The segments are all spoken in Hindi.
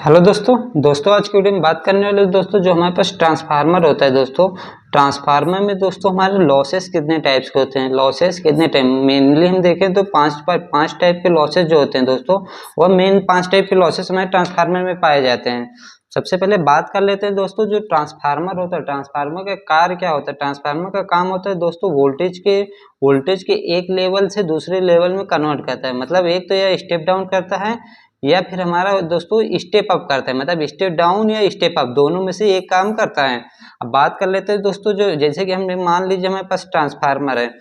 हेलो दोस्तों आज की वीडियो में बात करने वाले दोस्तों जो हमारे पास ट्रांसफार्मर होता है दोस्तों। ट्रांसफार्मर में दोस्तों हमारे लॉसेस कितने टाइप्स के होते हैं, लॉसेस कितने टाइप मेनली हम देखें तो पांच टाइप के लॉसेस जो होते हैं दोस्तों, वह मेन 5 टाइप के लॉसेस हमारे ट्रांसफार्मर में पाए जाते हैं। सबसे पहले बात कर लेते हैं दोस्तों, जो ट्रांसफार्मर होता है, ट्रांसफार्मर का कार्य क्या होता है। ट्रांसफार्मर का काम होता है दोस्तों वोल्टेज के एक लेवल से दूसरे लेवल में कन्वर्ट करता है। मतलब एक तो यह स्टेप डाउन करता है या फिर हमारा दोस्तों स्टेप अप करता है। मतलब स्टेप डाउन या स्टेप अप दोनों में से एक काम करता है। अब बात कर लेते हैं दोस्तों, जो जैसे कि हमने मान लीजिए हमारे पास ट्रांसफार्मर है।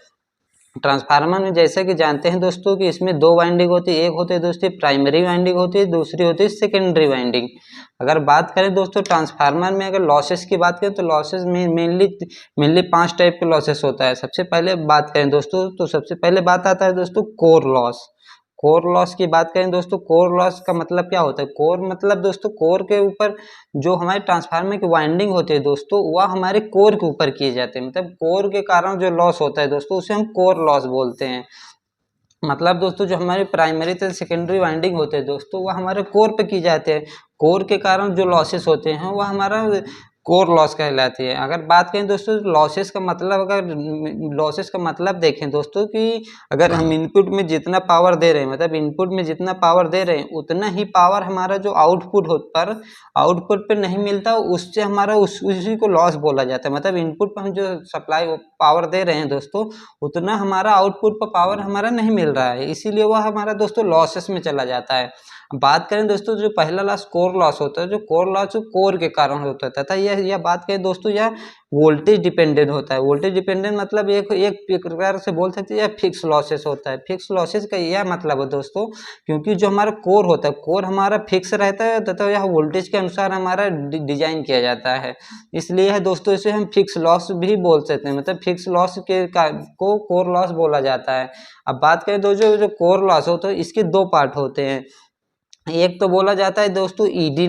ट्रांसफार्मर में जैसे कि जानते हैं दोस्तों कि इसमें 2 वाइंडिंग होती है। एक होती है दोस्तों प्राइमरी वाइंडिंग होती है, दूसरी होती है सेकेंडरी वाइंडिंग। अगर बात करें दोस्तों ट्रांसफार्मर में, अगर लॉसेस की बात करें तो लॉसेस में मेनली 5 टाइप के लॉसेस होता है। सबसे पहले बात करें दोस्तों तो सबसे पहले बात आता है दोस्तों कोर लॉस। कोर लॉस की बात करें दोस्तों, कोर लॉस का मतलब क्या होता है। कोर मतलब दोस्तों कोर के ऊपर जो हमारे ट्रांसफार्मर की वाइंडिंग होती है दोस्तों, वह हमारे कोर के ऊपर किए जाते हैं। मतलब कोर के कारण जो लॉस होता है दोस्तों, उसे हम कोर लॉस बोलते हैं। मतलब दोस्तों जो हमारे प्राइमरी से सेकेंडरी वाइंडिंग होते हैं दोस्तों, वह हमारे कोर पे की जाते हैं। कोर के कारण जो लॉसेस होते हैं वह हमारा कोर लॉस कहलाती है। अगर बात करें दोस्तों लॉसेस का मतलब, अगर लॉसेस का मतलब देखें दोस्तों कि अगर हम इनपुट में जितना पावर दे रहे हैं, मतलब इनपुट में जितना पावर दे रहे हैं उतना ही पावर हमारा जो आउटपुट पर नहीं मिलता, उससे हमारा उसी को लॉस बोला जाता है। मतलब इनपुट पर हम जो सप्लाई पावर दे रहे हैं दोस्तों, उतना हमारा आउटपुट पर पावर हमारा नहीं मिल रहा है, इसीलिए वह हमारा दोस्तों लॉसेस में चला जाता है। बात करें दोस्तों जो पहला लॉस कोर लॉस होता है, जो कोर लॉस कोर के कारण होता है तथा यह बात करें दोस्तों यह वोल्टेज डिपेंडेंट होता है। वोल्टेज डिपेंडेंट मतलब एक प्रकार से बोल सकते हैं यह फिक्स लॉसेस होता है। फिक्स लॉसेस का यह मतलब है दोस्तों, क्योंकि जो हमारा कोर होता है, कोर हमारा फिक्स रहता है तथा यह वोल्टेज के अनुसार हमारा डिजाइन किया जाता है, इसलिए है दोस्तों इसे हम फिक्स लॉस भी बोल सकते हैं। मतलब फिक्स लॉस को कोर लॉस बोला जाता है। अब बात करें दोस्तों जो कोर लॉस होता है, इसके 2 पार्ट होते हैं। एक तो बोला जाता है दोस्तों ईडी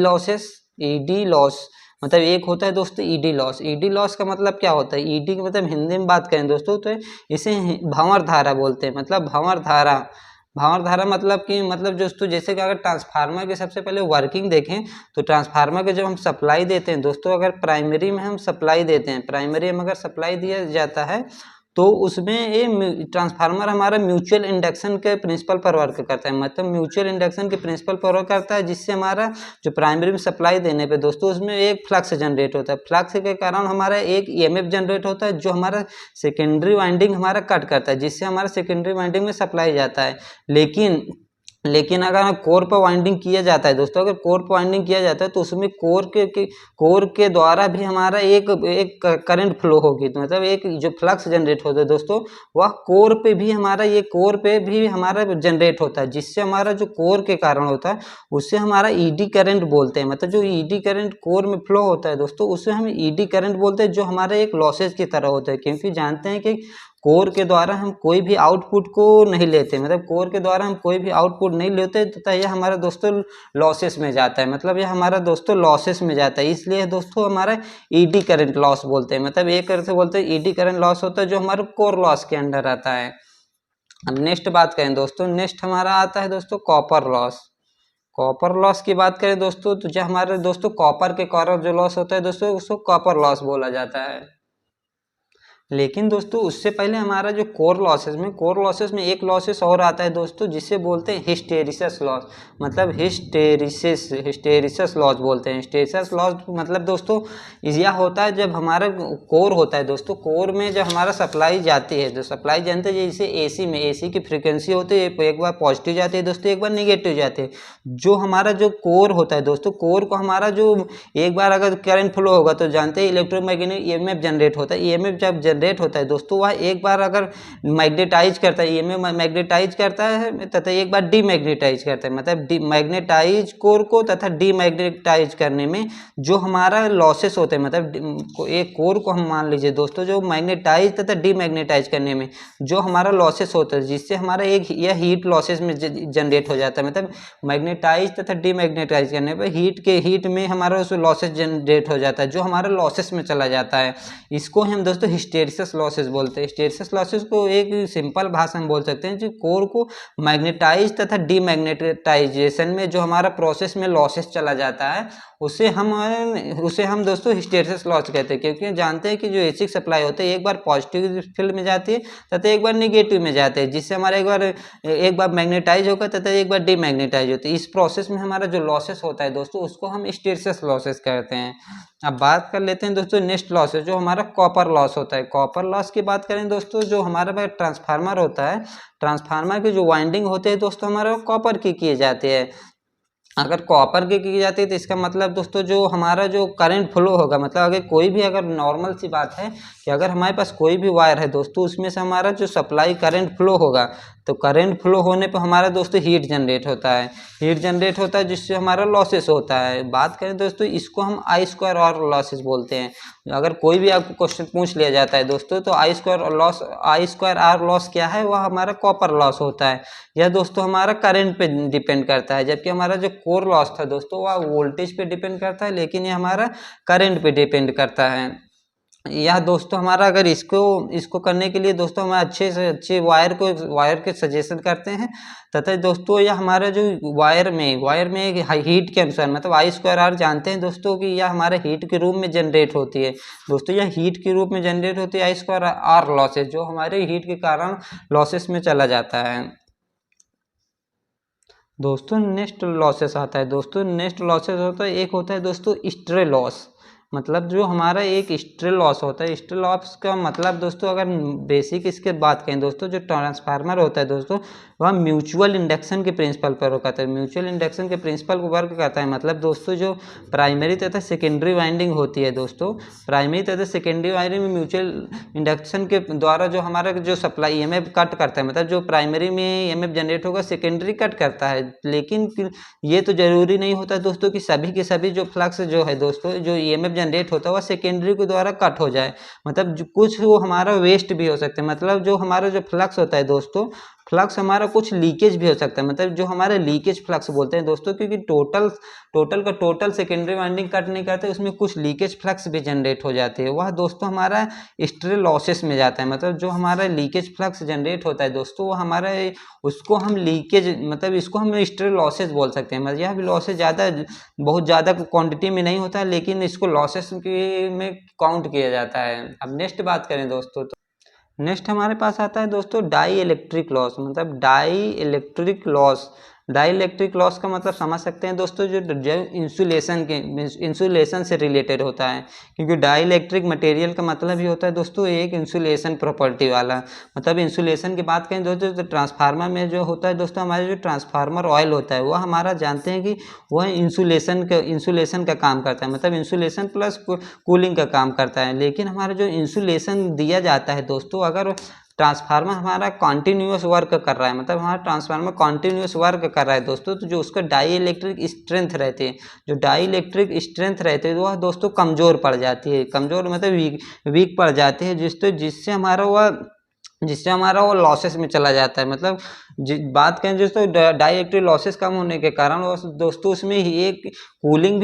लॉस। मतलब एक होता है दोस्तों ईडी लॉस। ईडी लॉस का मतलब क्या होता है, ईडी का मतलब हिंदी में बात करें दोस्तों तो इसे भंवर धारा बोलते हैं। मतलब भंवर धारा मतलब कि मतलब दोस्तों जैसे कि अगर ट्रांसफार्मर के सबसे पहले वर्किंग देखें तो ट्रांसफार्मर के जब हम सप्लाई देते हैं दोस्तों, अगर प्राइमरी में हम सप्लाई देते हैं, प्राइमरी में अगर सप्लाई दिया जाता है तो उसमें ये ट्रांसफार्मर हमारा म्यूचुअल इंडक्शन के प्रिंसिपल पर वर्क करता है। मतलब म्यूचुअल इंडक्शन के प्रिंसिपल पर वर्क करता है, जिससे हमारा जो प्राइमरी में सप्लाई देने पे दोस्तों उसमें एक फ्लक्स जनरेट होता है। फ्लक्स के कारण हमारा एक ईएमएफ जनरेट होता है, जो हमारा सेकेंडरी वाइंडिंग हमारा कट करता है, जिससे हमारा सेकेंडरी वाइंडिंग में सप्लाई जाता है। लेकिन अगर कोर पर वाइंडिंग किया जाता है दोस्तों, अगर कोर पर वाइंडिंग किया जाता है तो उसमें कोर के द्वारा भी हमारा एक करंट फ्लो होगी। तो मतलब एक जो फ्लक्स जनरेट होता है दोस्तों, वह कोर पे भी हमारा जनरेट होता है, जिससे हमारा जो कोर के कारण होता है उससे हमारा ईडी करंट बोलते हैं। मतलब जो ईडी करंट कोर में फ्लो होता है दोस्तों, उससे हम ईडी करंट बोलते हैं, जो हमारे एक लॉसेज की तरह होता है। क्योंकि जानते हैं कि कोर के द्वारा हम कोई भी आउटपुट को नहीं लेते, मतलब कोर के द्वारा हम कोई भी आउटपुट नहीं लेते तथा यह हमारा दोस्तों लॉसेस में जाता है। मतलब यह हमारा दोस्तों लॉसेस में जाता है, इसलिए दोस्तों हमारा ईडी करंट लॉस बोलते हैं। मतलब एक तरह से बोलते हैं ईडी करंट लॉस होता है, जो हमारे कोर लॉस के अंडर आता है। अब नेक्स्ट बात करें दोस्तों, नेक्स्ट हमारा आता है दोस्तों कॉपर लॉस। कॉपर लॉस की बात करें दोस्तों तो जो हमारे दोस्तों कॉपर के कारण जो लॉस होता है दोस्तों, उसको कॉपर लॉस बोला जाता है। लेकिन दोस्तों उससे पहले हमारा जो कोर लॉसेस में एक लॉसेस और आता है दोस्तों, जिसे बोलते हैं हिस्टेरिसिस लॉस। मतलब हिस्टेरिसिस लॉस बोलते हैं। हिस्टेरिसिस लॉस मतलब दोस्तों यह होता है जब हमारा कोर होता है दोस्तों, कोर में जब हमारा सप्लाई जाती है, जो सप्लाई जानते हैं जैसे एसी की फ्रिक्वेंसी होती है, एक बार पॉजिटिव जाती है दोस्तों, एक बार निगेटिव जाती है। जो हमारा जो कोर होता है दोस्तों, कोर को हमारा जो एक बार अगर करंट फ्लो होगा तो जानते हैं इलेक्ट्रोमैग्नेटिक ईएमएफ जनरेट होता है। ईएमएफ जब जनरेट होता है दोस्तों, वह एक बार अगर मैग्नेटाइज करता है, ईएमएफ मैग्नेटाइज करता है तथा एक बार डीमैग्नेटाइज करता है। मतलब मैग्नेटाइज कोर को तथा डीमैग्नेटाइज करने में जो हमारा लॉसेस होते हैं, मतलब एक कोर को हम मान लीजिए दोस्तों, जो मैग्नेटाइज तथा डीमैग्नेटाइज करने में जो हमारा लॉसेस होता है, जिससे हमारा यह हीट लॉसेस में जनरेट हो जाता है। मतलब मैग्नेटाइज तथा डीमैग्नेटाइज करने पर हीट में हमारा लॉसेस जनरेट हो जाता है, जो हमारा लॉसेस में चला जाता है। इसको हम दोस्तों हिस्टेरिसिस हिस्टेरिसिस लॉसेस बोलते हैं। हिस्टेरिसिस लॉसेस को एक सिंपल भाषा में बोल सकते हैं जो कोर को मैग्नेटाइज तथा डीमैग्नेटाइजेशन में जो हमारा प्रोसेस में लॉसेस चला जाता है उसे हम दोस्तों हिस्टेरिसिस लॉस कहते हैं, क्योंकि जानते हैं कि जो एसिड सप्लाई होता है एक बार पॉजिटिव फील्ड में जाती है तथा एक बार निगेटिव में जाते हैं, जिससे हमारा एक बार मैग्नेटाइज होगा तथा एक बार डीमैग्नेटाइज होता है। इस प्रोसेस में हमारा जो लॉसेस होता है दोस्तों उसको हम हिस्टेरिसिस लॉसेस कहते हैं। अब बात कर लेते हैं दोस्तों नेक्स्ट लॉस है जो हमारा कॉपर लॉस होता है। कॉपर लॉस की बात करें दोस्तों, जो हमारा ट्रांसफार्मर होता है, ट्रांसफार्मर की जो वाइंडिंग होते हैं दोस्तों हमारा कॉपर की किए जाते हैं। अगर कॉपर की जाती है तो इसका मतलब दोस्तों जो हमारा जो करंट फ्लो होगा, मतलब अगर कोई भी, अगर नॉर्मल सी बात है कि अगर हमारे पास कोई भी वायर है दोस्तों उसमें से हमारा जो सप्लाई करंट फ्लो होगा तो करंट फ्लो होने पर हमारा दोस्तों हीट जनरेट होता है, जिससे हमारा लॉसेस होता है। बात करें दोस्तों इसको हम आई स्क्वायर आर लॉसेस बोलते हैं। अगर कोई भी आपको क्वेश्चन पूछ लिया जाता है दोस्तों तो आई स्क्वायर आर लॉस क्या है, वह हमारा कॉपर लॉस होता है। यह दोस्तों हमारा करंट पे डिपेंड करता है, जबकि हमारा जो कोर लॉस था दोस्तों वह वोल्टेज पे डिपेंड करता है, लेकिन ये हमारा करंट पे डिपेंड करता है। यह दोस्तों हमारा अगर इसको करने के लिए दोस्तों हम अच्छे से अच्छे वायर के सजेशन करते हैं तथा दोस्तों यह हमारा जो वायर में हीट के अनुसार, मतलब आई स्क्वायर आर जानते हैं दोस्तों कि यह हमारे हीट के रूप में जनरेट होती है। दोस्तों यह हीट के रूप में जनरेट होती है आई स्क्वायर आर लॉसेस, जो हमारे हीट के कारण लॉसेस में चला जाता है। दोस्तों नेक्स्ट लॉसेस आता है, दोस्तों नेक्स्ट लॉसेस होता है, एक होता है दोस्तों स्ट्रे लॉस। मतलब जो हमारा एक स्ट्रे लॉस होता है, स्ट्रे लॉस का मतलब दोस्तों अगर बेसिक इसके बात करें दोस्तों, जो ट्रांसफार्मर होता है दोस्तों वह म्यूचुअल इंडक्शन के प्रिंसिपल पर करता है। म्यूचुअल इंडक्शन के प्रिंसिपल को वर्क करता है, मतलब दोस्तों जो प्राइमरी तथा सेकेंडरी वाइंडिंग होती है दोस्तों, प्राइमरी तथा सेकेंडरी वाइंडिंग में म्यूचुअल इंडक्शन के द्वारा जो हमारा जो सप्लाई ईएमएफ कट करता है, मतलब जो प्राइमरी में ईएमएफ जनरेट होगा सेकेंडरी कट करता है। लेकिन ये तो जरूरी नहीं होता दोस्तों कि सभी के सभी जो फ्लक्स जो है दोस्तों, जो ईएमएफ जनरेट होता है वह सेकेंडरी के द्वारा कट हो जाए, मतलब कुछ वो हमारा वेस्ट भी हो सकता है। मतलब जो हमारा जो फ्लक्स होता है दोस्तों, फ्लक्स हमारा कुछ लीकेज भी हो सकता है, मतलब जो हमारे लीकेज फ्लक्स बोलते हैं दोस्तों, क्योंकि टोटल सेकेंडरी वाइंडिंग कट नहीं करते, उसमें कुछ लीकेज फ्लक्स भी जनरेट हो जाती है, वह दोस्तों हमारा स्ट्रे लॉसेस में जाता है। मतलब जो हमारा लीकेज फ्लक्स जनरेट होता है दोस्तों वो हमारा उसको हम लीकेज, मतलब इसको हम स्ट्रे लॉसेस बोल सकते हैं। मतलब यह भी लॉसेस बहुत ज़्यादा क्वांटिटी में नहीं होता है, लेकिन इसको लॉसेस में काउंट किया जाता है। अब नेक्स्ट बात करें दोस्तों, तो नेक्स्ट हमारे पास आता है दोस्तों डाई इलेक्ट्रिक लॉस। मतलब डाई इलेक्ट्रिक लॉस का मतलब समझ सकते हैं दोस्तों, जो इंसुलेशन से रिलेटेड होता है, क्योंकि डाई इलेक्ट्रिक मटेरियल का मतलब ही होता है दोस्तों एक इंसुलेशन प्रॉपर्टी वाला। मतलब इंसुलेशन की बात करें दोस्तों तो ट्रांसफार्मर में जो होता है दोस्तों, हमारे जो ट्रांसफार्मर ऑयल होता है वह हमारा जानते हैं कि वह इंसुलेशन का काम करता है, मतलब इंसुलेशन प्लस कूलिंग का काम करता है। लेकिन हमारा जो इंसुलेशन दिया जाता है दोस्तों, अगर ट्रांसफार्मर हमारा कॉन्टिन्यूस वर्क कर रहा है, मतलब हमारा ट्रांसफार्मर कॉन्टिन्यूस वर्क कर रहा है दोस्तों, तो जो उसका डाई इलेक्ट्रिक स्ट्रेंथ रहती है, जो डाई इलेक्ट्रिक स्ट्रेंथ रहती है वह दोस्तों कमज़ोर पड़ जाती है, कमज़ोर मतलब वीक पड़ जाती है, जिससे हमारा वो लॉसेस में चला जाता है। मतलब बात करें दोस्तों डाई इलेक्ट्रिक लॉसेस कम होने के कारण दोस्तों उसमें एक कूलिंग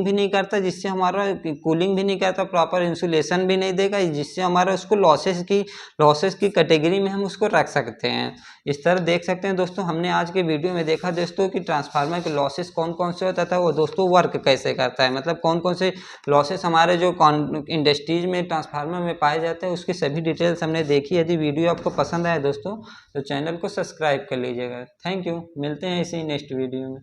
भी नहीं करता, जिससे हमारा कूलिंग भी नहीं करता, प्रॉपर इंसुलेशन भी नहीं देगा, जिससे हमारा उसको लॉसेस की कैटेगरी में हम उसको रख सकते हैं। इस तरह देख सकते हैं दोस्तों, हमने आज के वीडियो में देखा दोस्तों कि ट्रांसफार्मर के लॉसेस कौन कौन से होता था, वो दोस्तों वर्क कैसे करता है, मतलब कौन कौन से लॉसेस हमारे जो इंडस्ट्रीज में ट्रांसफार्मर में पाए जाते हैं उसकी सभी डिटेल्स हमने देखी। यदि वीडियो आपको पसंद आए दोस्तों तो चैनल को सब्सक्राइब कर लीजिएगा। थैंक यू, मिलते हैं इसी नेक्स्ट वीडियो में।